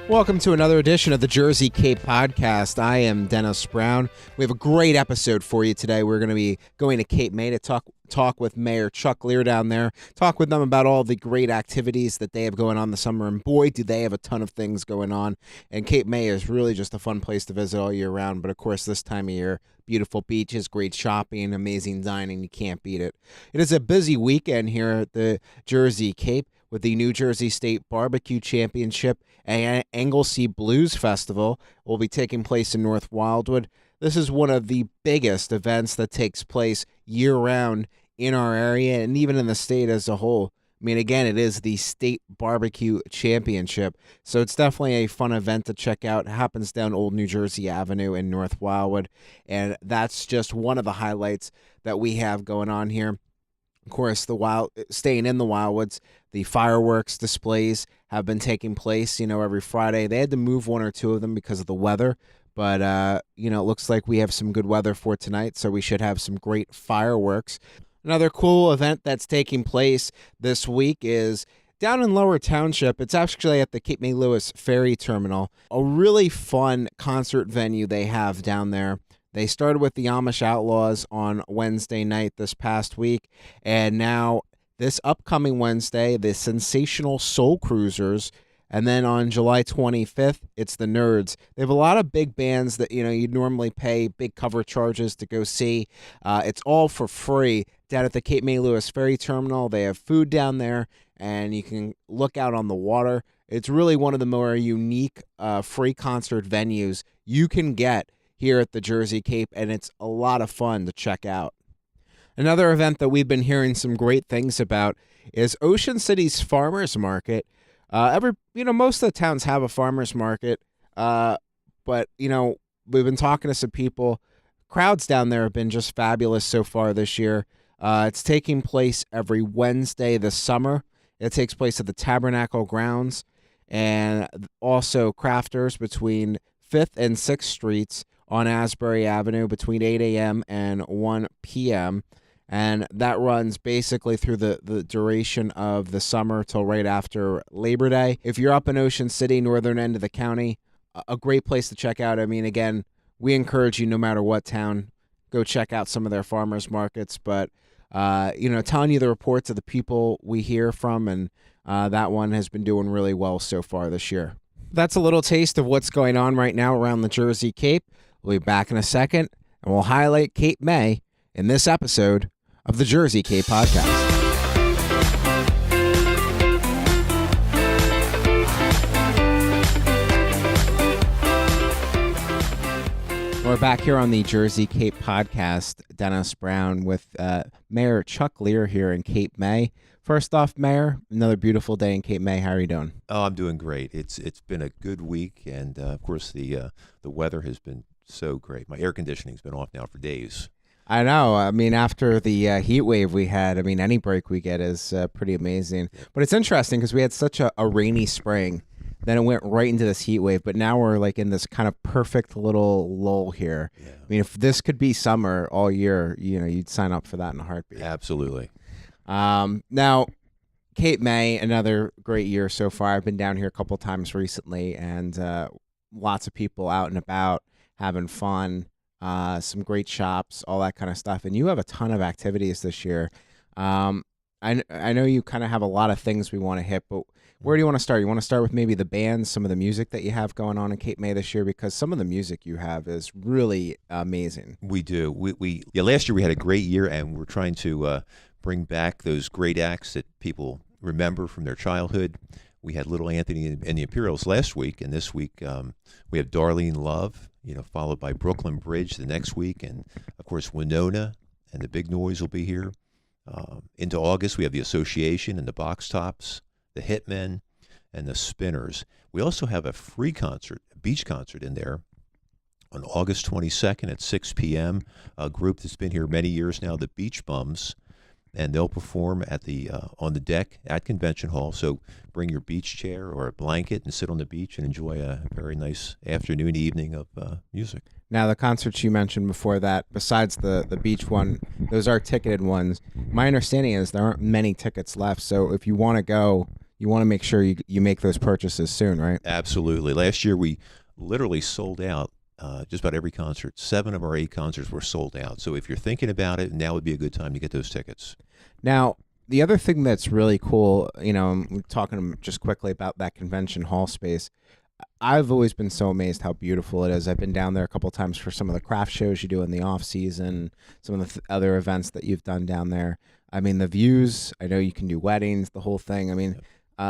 Welcome to another edition of the Jersey Cape Podcast. I am Dennis Brown. We have a great episode for you today. We're going to be going to Cape May to talk with Mayor Chuck Lear down there, talk with them about all the great activities that they have going on this summer, and boy, do they have a ton of things going on. And Cape May is really just a fun place to visit all year round, but of course this time of year, beautiful beaches, great shopping, amazing dining, you can't beat it. It is a busy weekend here at the Jersey Cape with the New Jersey State Barbecue Championship and Anglesey Blues Festival will be taking place in North Wildwood. This is one of the biggest events that takes place year-round in our area and even in the state as a whole. I mean, again, it is the State Barbecue Championship, so it's definitely a fun event to check out. It happens down Old New Jersey Avenue in North Wildwood, and that's just one of the highlights that we have going on here. Of course, staying in the Wildwoods, the fireworks displays have been taking place, every Friday. They had to move one or two of them because of the weather, but, it looks like we have some good weather for tonight, so we should have some great fireworks. Another cool event that's taking place this week is down in Lower Township. It's actually at the Cape May Lewis Ferry Terminal, a really fun concert venue they have down there. They started with the Amish Outlaws on Wednesday night this past week, and now this upcoming Wednesday, the Sensational Soul Cruisers, and then on July 25th, it's the Nerds. They have a lot of big bands that, you'd normally pay big cover charges to go see. It's all for free down at the Cape May Lewis Ferry Terminal. They have food down there, and you can look out on the water. It's really one of the more unique free concert venues you can get here at the Jersey Cape, and it's a lot of fun to check out. Another event that we've been hearing some great things about is Ocean City's Farmers Market. Most of the towns have a farmers market, but we've been talking to some people. Crowds down there have been just fabulous so far this year. It's taking place every Wednesday this summer. It takes place at the Tabernacle Grounds, and also crafters between 5th and 6th Streets on Asbury Avenue between 8 a.m. and 1 p.m., and that runs basically through the duration of the summer till right after Labor Day. If you're up in Ocean City, northern end of the county, a great place to check out. I mean, again, we encourage you, no matter what town, go check out some of their farmers markets. But, telling you the reports of the people we hear from, and that one has been doing really well so far this year. That's a little taste of what's going on right now around the Jersey Cape. We'll be back in a second, and we'll highlight Cape May in this episode of the Jersey Cape Podcast. We're back here on the Jersey Cape Podcast. Dennis Brown with Mayor Chuck Lear here in Cape May. First off, Mayor, another beautiful day in Cape May. How are you doing? Oh, I'm doing great. It's been a good week, and of course the weather has been so great. My air conditioning's been off now for days. I know. I mean, after the heat wave we had, any break we get is pretty amazing. But it's interesting because we had such a rainy spring. Then it went right into this heat wave. But now we're like in this kind of perfect little lull here. Yeah. I mean, if this could be summer all year, you'd sign up for that in a heartbeat. Absolutely. Now, Cape May, another great year so far. I've been down here a couple times recently, and lots of people out and about having fun. Some great shops, all that kind of stuff. And you have a ton of activities this year. I know you kind of have a lot of things we want to hit, but where do you want to start? You want to start with maybe the bands, some of the music that you have going on in Cape May this year, because some of the music you have is really amazing. We do. Last year we had a great year, and we're trying to bring back those great acts that people remember from their childhood. We had Little Anthony and the Imperials last week, and this week we have Darlene Love, followed by Brooklyn Bridge the next week, and of course Winona and the Big Noise will be here. Into August we have the Association and the Box Tops, the Hitmen, and the Spinners. We also have a free concert, a beach concert in there on August 22nd at 6 p.m. A group that's been here many years now, the Beach Bums, and they'll perform at the on the deck at Convention Hall. So bring your beach chair or a blanket and sit on the beach and enjoy a very nice afternoon, evening of music. Now, the concerts you mentioned before that, besides the beach one, those are ticketed ones. My understanding is there aren't many tickets left, so if you want to go you want to make sure you make those purchases soon, right? Absolutely. Last year we literally sold out just about every concert. 7 of our 8 concerts were sold out. So if you're thinking about it, now would be a good time to get those tickets. Now, the other thing that's really cool, I'm talking just quickly about that convention hall space. I've always been so amazed how beautiful it is. I've been down there a couple times for some of the craft shows you do in the off season, some of the other events that you've done down there. I mean, the views. I know you can do weddings, the whole thing. I mean,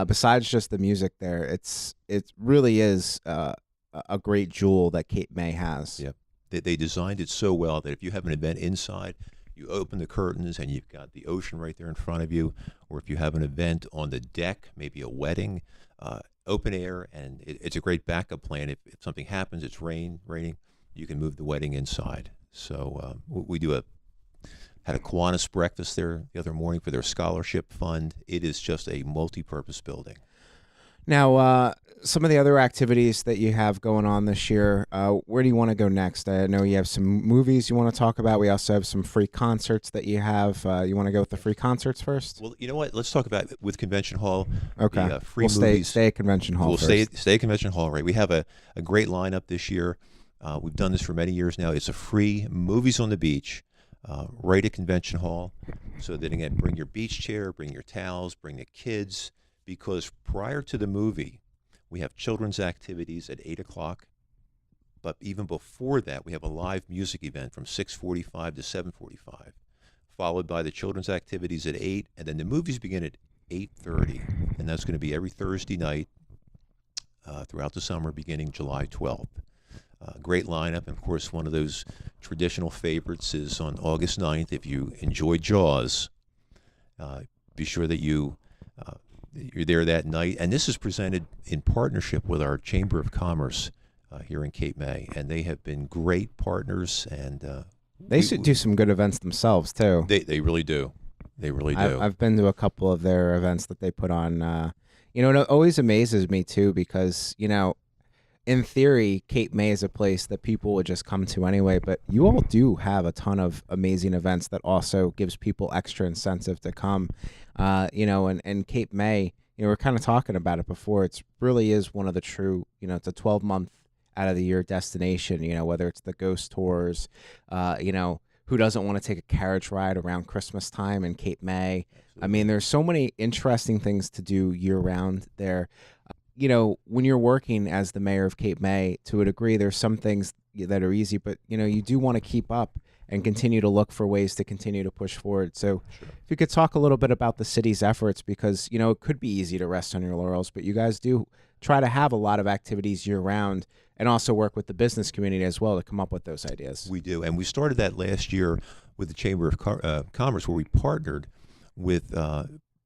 besides just the music there, it really is a great jewel that Cape May has. Yep. They designed it so well that if you have an event inside, you open the curtains and you've got the ocean right there in front of you, or if you have an event on the deck, maybe a wedding, open air, and it's a great backup plan. If something happens, it's raining, you can move the wedding inside. So we had a Kiwanis breakfast there the other morning for their scholarship fund. It is just a multi-purpose building. Now, some of the other activities that you have going on this year, where do you want to go next? I know you have some movies you want to talk about. We also have some free concerts that you have. You want to go with the free concerts first? Well, you know what? Let's talk about with Convention Hall. Okay. The, free we'll movies. Stay at Convention Hall We'll first. stay at Convention Hall, right? We have a great lineup this year. We've done this for many years now. It's a free movies on the beach right at Convention Hall. So then again, bring your beach chair, bring your towels, bring the kids, because prior to the movie, we have children's activities at 8 o'clock. But even before that, we have a live music event from 6:45 to 7:45, followed by the children's activities at 8, and then the movies begin at 8:30, and that's going to be every Thursday night throughout the summer, beginning July 12th. Great lineup, and of course, one of those traditional favorites is on August 9th. If you enjoy Jaws, be sure that you're there that night. And this is presented in partnership with our Chamber of Commerce here in Cape May, and they have been great partners. And they should do some good events themselves too. They really do. They really do. I've been to a couple of their events that they put on. It always amazes me too because in theory, Cape May is a place that people would just come to anyway, but you all do have a ton of amazing events that also gives people extra incentive to come. And Cape May, we're kind of talking about it before. It really is one of the true, it's a 12-month out of the year destination, whether it's the ghost tours, who doesn't want to take a carriage ride around Christmas time in Cape May? Absolutely. I mean, there's so many interesting things to do year round there. When you're working as the mayor of Cape May, to a degree, there's some things that are easy, but, you do want to keep up and continue to look for ways to continue to push forward. So Sure. if you could talk a little bit about the city's efforts, because, it could be easy to rest on your laurels, but you guys do try to have a lot of activities year round and also work with the business community as well to come up with those ideas. We do. And we started that last year with the Chamber of Commerce, where we partnered with,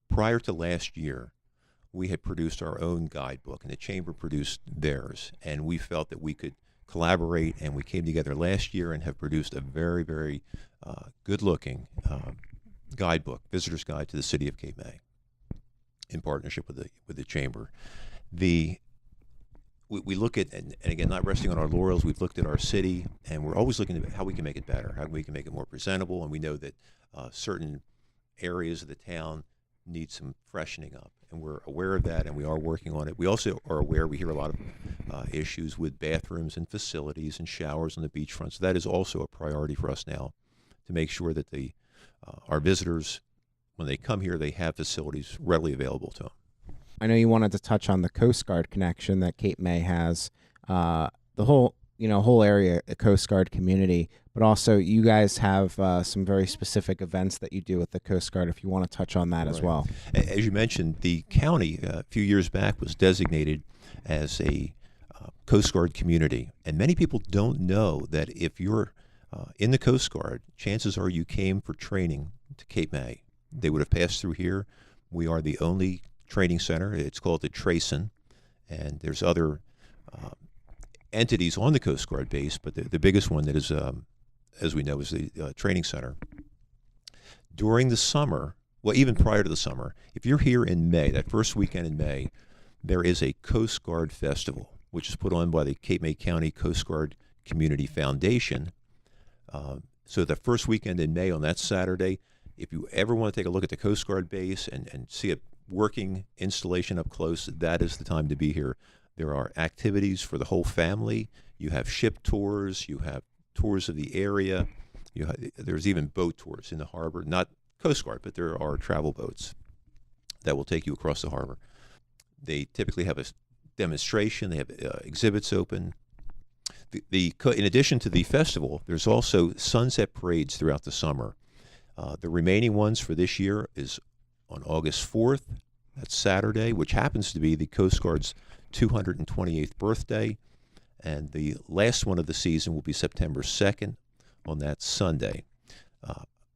prior to last year, we had produced our own guidebook, and the Chamber produced theirs. And we felt that we could collaborate, and we came together last year and have produced a very, very good-looking guidebook, Visitor's Guide to the City of Cape May, in partnership with the Chamber. We look at, and again, not resting on our laurels, we've looked at our city, and we're always looking at how we can make it better, how we can make it more presentable, and we know that certain areas of the town need some freshening up, and we're aware of that, and we are working on it. We also are aware, we hear a lot of issues with bathrooms and facilities and showers on the beachfront, so that is also a priority for us now, to make sure that our visitors, when they come here, they have facilities readily available to them. I know you wanted to touch on the Coast Guard connection that Cape May has, the whole area, a Coast Guard community, but also you guys have some very specific events that you do with the Coast Guard, if you want to touch on that as well. As you mentioned, the county a few years back was designated as a Coast Guard community, and many people don't know that if you're in the Coast Guard, chances are you came for training to Cape May. They would have passed through here. We are the only training center. It's called the Trayson, and there's other entities on the Coast Guard base, but the biggest one that is, as we know, is the training center. During the summer, well, even prior to the summer, if you're here in May, that first weekend in May, there is a Coast Guard Festival, which is put on by the Cape May County Coast Guard Community Foundation. So the first weekend in May on that Saturday, if you ever want to take a look at the Coast Guard base and see working installation up close, that is the time to be here. There are activities for the whole family. You have ship tours. You have tours of the area. There's even boat tours in the harbor, not Coast Guard, but there are travel boats that will take you across the harbor. They typically have a demonstration. They have exhibits open. In addition to the festival, there's also sunset parades throughout the summer. The remaining ones for this year is on August 4th. That's Saturday, which happens to be the Coast Guard's 228th birthday. And the last one of the season will be September 2nd on that Sunday.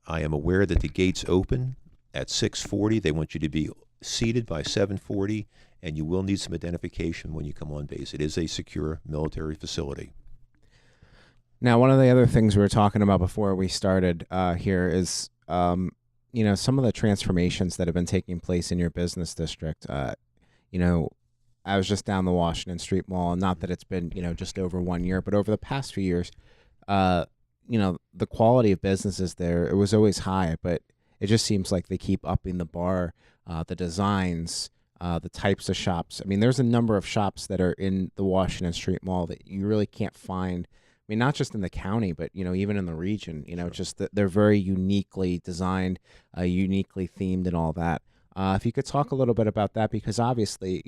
I am aware that the gates open at 6:40. They want you to be seated by 7:40, and you will need some identification when you come on base. It is a secure military facility. Now, one of the other things we were talking about before we started here is, some of the transformations that have been taking place in your business district. I was just down the Washington Street Mall, and not that it's been, just over 1 year, but over the past few years, the quality of businesses there, it was always high, but it just seems like they keep upping the bar, the designs, the types of shops. I mean, there's a number of shops that are in the Washington Street Mall that you really can't find. I mean, not just in the county, but, even in the region, Sure. just that they're very uniquely designed, uniquely themed and all that. If you could talk a little bit about that, because obviously,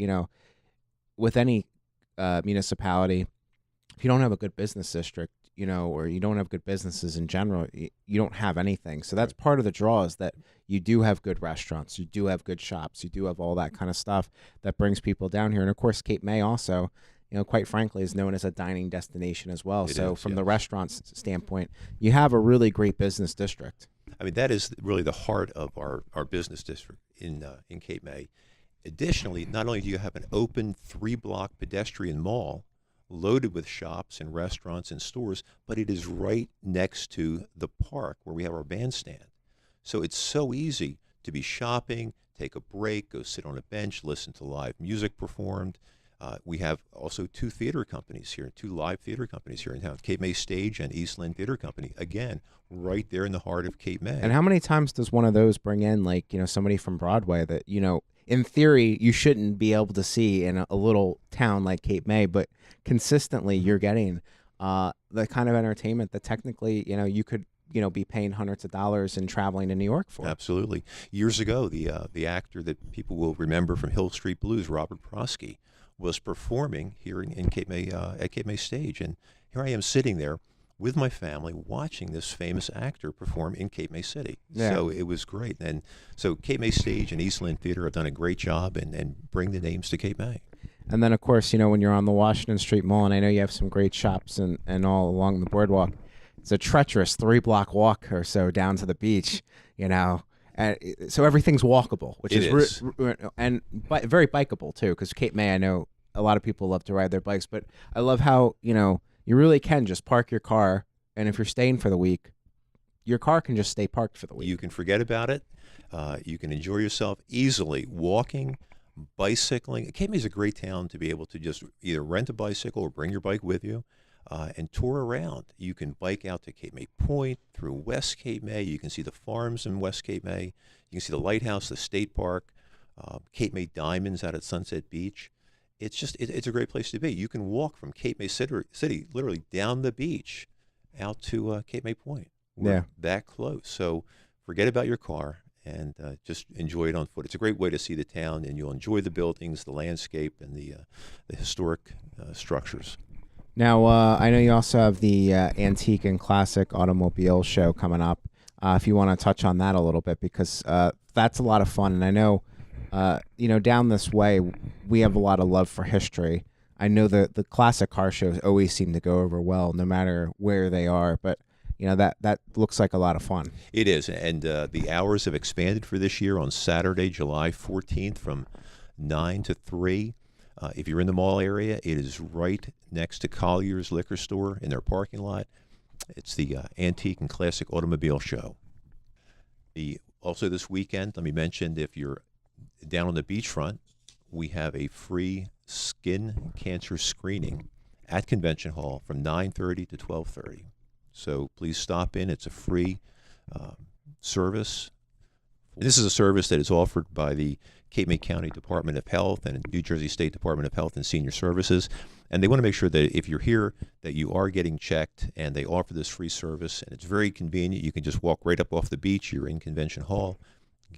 with any municipality, if you don't have a good business district, or you don't have good businesses in general, you don't have anything. So that's part of the draw, is that you do have good restaurants, you do have good shops, you do have all that kind of stuff that brings people down here. And of course, Cape May also, quite frankly, is known as a dining destination as well. From the restaurant standpoint, you have a really great business district. I mean, that is really the heart of our business district in Cape May. Additionally, not only do you have an open 3-block pedestrian mall loaded with shops and restaurants and stores, but it is right next to the park where we have our bandstand. So it's so easy to be shopping, take a break, go sit on a bench, listen to live music performed. We have also 2 theater companies here, 2 live theater companies here in town, Cape May Stage and Eastland Theater Company, again, right there in the heart of Cape May. And how many times does one of those bring in, somebody from Broadway that, in theory, you shouldn't be able to see in a little town like Cape May, but consistently you're getting the kind of entertainment that technically, you could, be paying hundreds of dollars and traveling to New York for. Absolutely. Years ago, the actor that people will remember from Hill Street Blues, Robert Prosky, was performing here in Cape May at Cape May Stage, and here I am sitting there with my family watching this famous actor perform in Cape May City. Yeah. So it was great. And so Cape May Stage and Eastland Theater have done a great job and bring the names to Cape May. And then, of course, when you're on the Washington Street Mall, and I know you have some great shops and all along the boardwalk, it's a treacherous 3-block walk or so down to the beach, And so everything's walkable, which is very bikeable too. Because Cape May, I know a lot of people love to ride their bikes, but I love how you really can just park your car, and if you're staying for the week, your car can just stay parked for the week. You can forget about it. You can enjoy yourself easily walking, bicycling. Cape May is a great town to be able to just either rent a bicycle or bring your bike with you and tour around. You can bike out to Cape May Point, through West Cape May. You can see the farms in West Cape May. You can see the lighthouse, the state park, Cape May Diamonds out at Sunset Beach. It's a great place to be. You can walk from Cape May City literally down the beach out to Cape May Point. We're that close. So forget about your car and just enjoy it on foot. It's a great way to see the town, and you'll enjoy the buildings, the landscape, and the historic structures. Now, I know you also have the Antique and Classic Automobile Show coming up. If you want to touch on that a little bit, because that's a lot of fun. And I know, down this way, we have a lot of love for history. I know the classic car shows always seem to go over well, no matter where they are. But that looks like a lot of fun. It is, and the hours have expanded for this year on Saturday, July 14th, from 9 to 3. If you're in the mall area, it is right next to Collier's Liquor Store in their parking lot. It's the Antique and Classic Automobile Show. Also this weekend, let me mention, if you're down on the beachfront, we have a free skin cancer screening at Convention Hall from 9:30 to 12:30. So please stop in. It's a free service. This is a service that is offered by the Cape May County Department of Health and New Jersey State Department of Health and Senior Services. And they want to make sure that if you're here, that you are getting checked, and they offer this free service. And it's very convenient. You can just walk right up off the beach. You're in Convention Hall.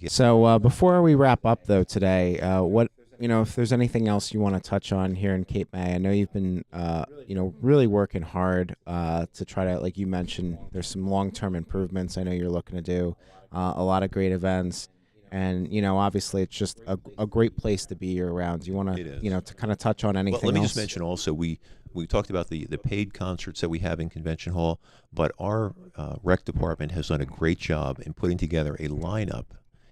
So before we wrap up, though, today, if there's anything else you want to touch on here in Cape May, I know you've been, really working hard to try to, like you mentioned, there's some long-term improvements I know you're looking to do, a lot of great events. And, obviously it's just a great place to be year-round. Do you want to, to kind of touch on anything else? Well, let me just mention also, we talked about the paid concerts that we have in Convention Hall, but our rec department has done a great job in putting together a lineup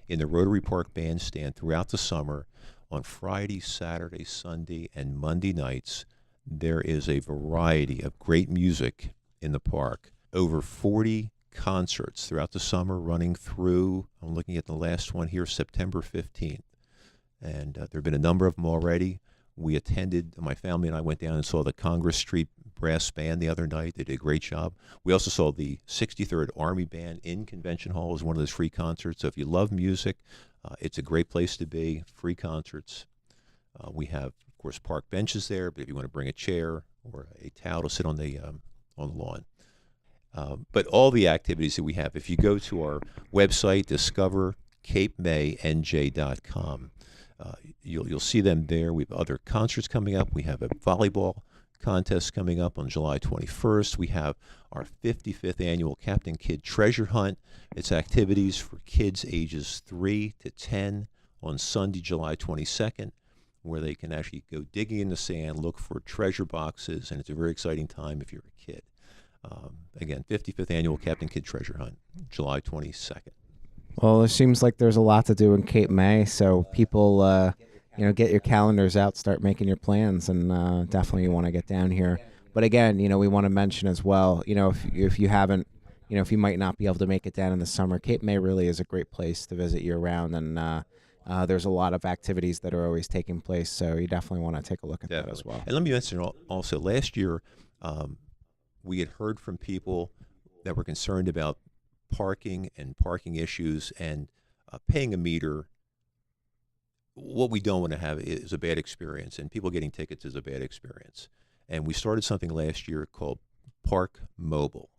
in the Rotary Park Bandstand throughout the summer. On Friday, Saturday, Sunday, and Monday nights, there is a variety of great music in the park. Over 40 concerts throughout the summer running through, I'm looking at the last one here, September 15th. And there have been a number of them already. We attended, my family and I went down and saw the Congress Street Brass Band the other night. They did a great job. We also saw the 63rd Army Band in Convention Hall as one of those free concerts. So if you love music, it's a great place to be, free concerts. We have, of course, park benches there, but if you want to bring a chair or a towel to sit on the lawn. But all the activities that we have, if you go to our website, discovercapeMayNJ.com, you'll see them there. We have other concerts coming up. We have a volleyball contest coming up on July 21st. We have our 55th annual Captain Kidd Treasure Hunt. It's activities for kids ages 3 to 10 on Sunday, July 22nd, where they can actually go digging in the sand, look for treasure boxes, and it's a very exciting time if you're a kid. Again, 55th annual Captain Kidd Treasure Hunt, July 22nd. Well, it seems like there's a lot to do in Cape May, so people, get your calendars out, start making your plans, and definitely you want to get down here. But again, we want to mention as well, if you haven't, if you might not be able to make it down in the summer, Cape May really is a great place to visit year-round, and there's a lot of activities that are always taking place, so you definitely want to take a look at that as well. And let me mention also, last year, we had heard from people that were concerned about parking and parking issues and paying a meter. What we don't want to have is a bad experience, and people getting tickets is a bad experience. And we started something last year called Park Mobile.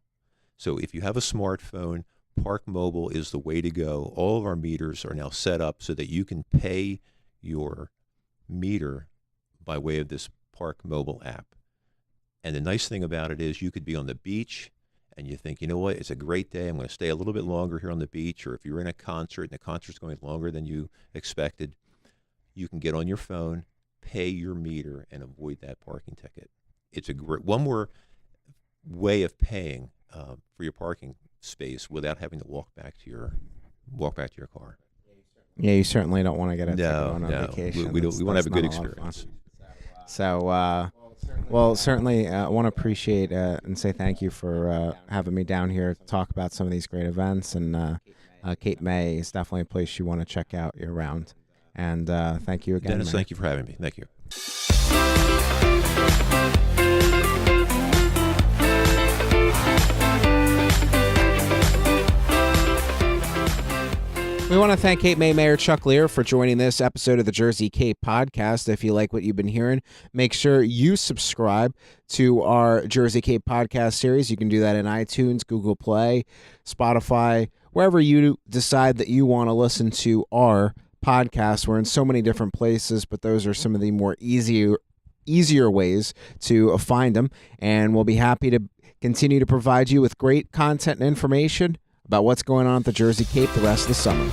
So if you have a smartphone, Park Mobile is the way to go. All of our meters are now set up so that you can pay your meter by way of this Park Mobile app. And the nice thing about it is you could be on the beach and you think, you know what, it's a great day. I'm going to stay a little bit longer here on the beach. Or if you're in a concert and the concert's going longer than you expected, you can get on your phone, pay your meter, and avoid that parking ticket. It's a great, one more way of paying for your parking space without having to walk back to your car. Yeah, you certainly don't want to get a ticket on a vacation. We want to have a good experience. So, well, certainly I want to appreciate and say thank you for having me down here to talk about some of these great events. And Cape May is definitely a place you want to check out year-round. And thank you again, Dennis, thank you for having me. Thank you. We want to thank Cape May Mayor Chuck Lear for joining this episode of the Jersey Cape podcast. If you like what you've been hearing, make sure you subscribe to our Jersey Cape podcast series. You can do that in iTunes, Google Play, Spotify, wherever you decide that you want to listen to our podcast. We're in so many different places, but those are some of the more easier ways to find them. And we'll be happy to continue to provide you with great content and information about what's going on at the Jersey Cape the rest of the summer.